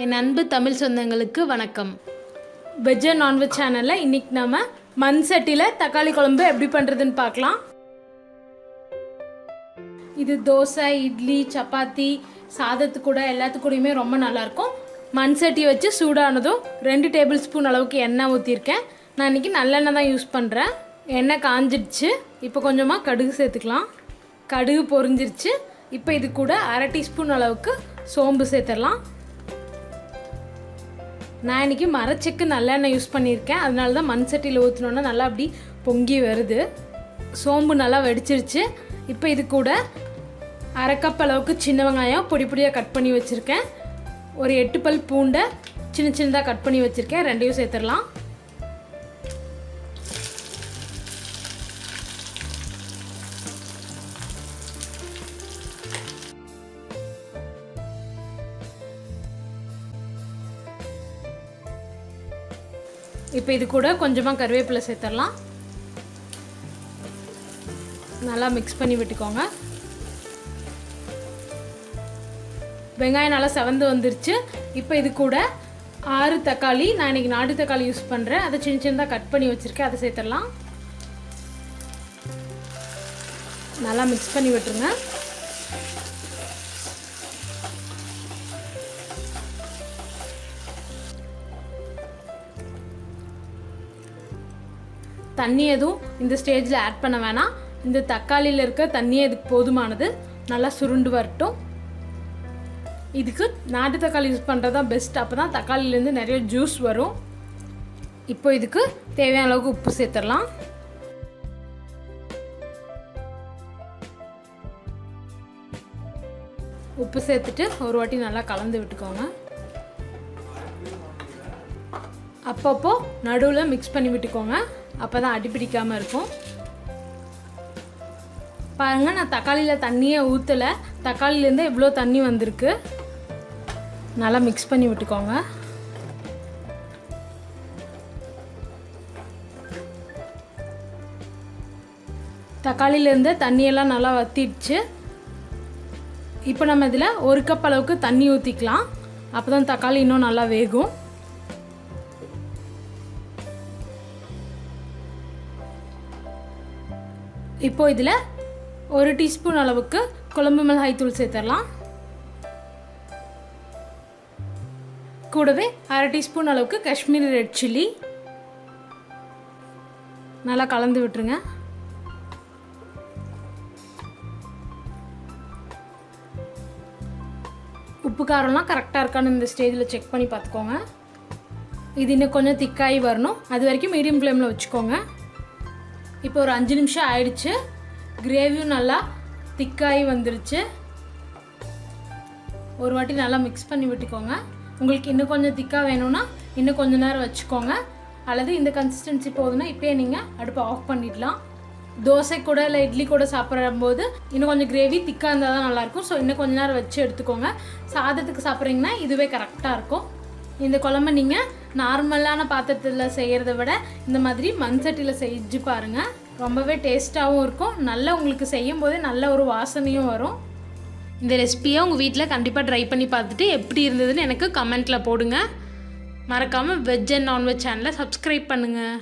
என் அன்பு தமிழ் சொந்தங்களுக்கு வணக்கம். வெஜ் அண்ட் நான்வெஜ் சேனலில் இன்றைக்கி நம்ம மண்சட்டியில் தக்காளி குழம்பு எப்படி பண்ணுறதுன்னு பார்க்கலாம். இது தோசை, இட்லி, சப்பாத்தி, சாதத்து கூட எல்லாத்துக்கூடையுமே ரொம்ப நல்லாயிருக்கும். மண்சட்டி வச்சு சூடானதும் 2 டேபிள் ஸ்பூன் அளவுக்கு எண்ணெய் ஊற்றிருக்கேன். நான் இன்றைக்கி நல்லெண்ணெய் தான் யூஸ் பண்ணுறேன். எண்ணெய் காஞ்சிடுச்சு. இப்போ கொஞ்சமாக கடுகு சேர்த்துக்கலாம். கடுகு பொரிஞ்சிருச்சு. இப்போ இது கூட 1/2 டீஸ்பூன் அளவுக்கு சோம்பு சேர்த்துடலாம். நான் இன்றைக்கி மரச்செக்கு நல்லெண்ணெய் யூஸ் பண்ணியிருக்கேன். அதனால தான் மண் சட்டியில் ஊற்றினோன்னா நல்லா அப்படி பொங்கி வருது. சோம்பு நல்லா வெடிச்சிருச்சு. இப்போ இது கூட 1/2 கப் அளவுக்கு சின்ன வெங்காயம் பொடி பொடியாக கட் பண்ணி வச்சுருக்கேன். ஒரு 8 பல் பூண்டை சின்ன சின்னதாக கட் பண்ணி வச்சுருக்கேன். 2 சேர்த்துடலாம். இப்போ இது கூட கொஞ்சமாக கருவேப்பிலை சேர்த்துடலாம். நல்லா மிக்ஸ் பண்ணி விட்டுக்கோங்க. வெங்காயம் நல்லா செவந்து வந்துருச்சு. இப்போ இது கூட 6 தக்காளி, நான் இன்றைக்கி நாட்டு தக்காளி யூஸ் பண்ணுறேன். அதை சின்ன சின்னதாக கட் பண்ணி வச்சுருக்கேன். அதை சேர்த்துடலாம். நல்லா மிக்ஸ் பண்ணி விட்டுருங்க. தண்ணி எதுவும் இந்த ஸ்டேஜில் ஆட் பண்ண வேணாம். இந்த தக்காளியில் இருக்க தண்ணியே இதுக்கு போதுமானது. நல்லா சுருண்டு வரட்டும். இதுக்கு நாட்டு தக்காளி யூஸ் பண்ணுறது தான் பெஸ்ட். அப்போ தான் தக்காளிலேருந்து நிறைய ஜூஸ் வரும். இப்போ இதுக்கு தேவையான அளவுக்கு உப்பு சேர்த்துடலாம். உப்பு சேர்த்துட்டு ஒரு வாட்டி நல்லா கலந்து விட்டுக்கோங்க. அப்பப்போ நடுவில் மிக்ஸ் பண்ணி விட்டுக்கோங்க. அப்போ தான் அடிப்பிடிக்காமல் இருக்கும். பாருங்கள், நான் தக்காளியில் தண்ணியே ஊற்றலை. தக்காளிலேருந்து எவ்வளோ தண்ணி வந்திருக்கு. நல்லா மிக்ஸ் பண்ணி விட்டுக்கோங்க. தக்காளியிலேருந்து தண்ணியெல்லாம் நல்லா வற்றிடுச்சு. இப்போ நம்ம இதில் 1 கப் அளவுக்கு தண்ணி ஊற்றிக்கலாம். அப்போ தான் தக்காளி இன்னும் நல்லா வேகும். இப்போ இதில் 1 டீஸ்பூன் அளவுக்கு குழம்பு மிளகாய் தூள் சேர்த்துடலாம். கூடவே 1/2 டீஸ்பூன் அளவுக்கு காஷ்மீரி ரெட் சில்லி. நல்லா கலந்து விட்டுருங்க. உப்பு காரம்லாம் கரெக்டாக இருக்கான்னு இந்த ஸ்டேஜில் செக் பண்ணி பார்த்துக்கோங்க. இது இன்னும் கொஞ்சம் திக்காகி வரணும். அது வரைக்கும் மீடியம் ஃப்ளேமில் வச்சுக்கோங்க. இப்போ ஒரு 5 நிமிஷம் ஆயிடுச்சு. கிரேவியும் நல்லா திக்காகி வந்துருச்சு. ஒரு வாட்டி நல்லா மிக்ஸ் பண்ணி விட்டுக்கோங்க. உங்களுக்கு இன்னும் கொஞ்சம் திக்காக வேணும்னா இன்னும் கொஞ்சம் நேரம் வச்சுக்கோங்க. அல்லது இந்த கன்சிஸ்டன்சி போதுன்னா இப்போயே நீங்கள் அடுப்பை ஆஃப் பண்ணிடலாம். தோசை கூட இல்லை இட்லி கூட சாப்பிடும்போது இன்னும் கொஞ்சம் கிரேவி திக்காக இருந்தால் தான் நல்லாயிருக்கும். ஸோ இன்னும் கொஞ்சம் நேரம் வச்சு எடுத்துக்கோங்க. சாதத்துக்கு சாப்பிட்றீங்கன்னா இதுவே கரெக்டாக இருக்கும். இந்த குழம்பு நீங்கள் நார்மலான பாத்திரத்தில் செய்கிறத விட இந்த மாதிரி மண் சட்டியில் செஞ்சு பாருங்கள். ரொம்பவே டேஸ்ட்டாகவும் இருக்கும். நல்லா உங்களுக்கு செய்யும் போதே நல்ல ஒரு வாசனையும் வரும். இந்த ரெசிபியை உங்கள் வீட்டில் கண்டிப்பாக ட்ரை பண்ணி பார்த்துட்டு எப்படி இருந்ததுன்னு எனக்கு கமெண்ட்டில் போடுங்க. மறக்காமல் வெஜ் அண்ட் நான்வெஜ் சேனலை சப்ஸ்கிரைப் பண்ணுங்கள்.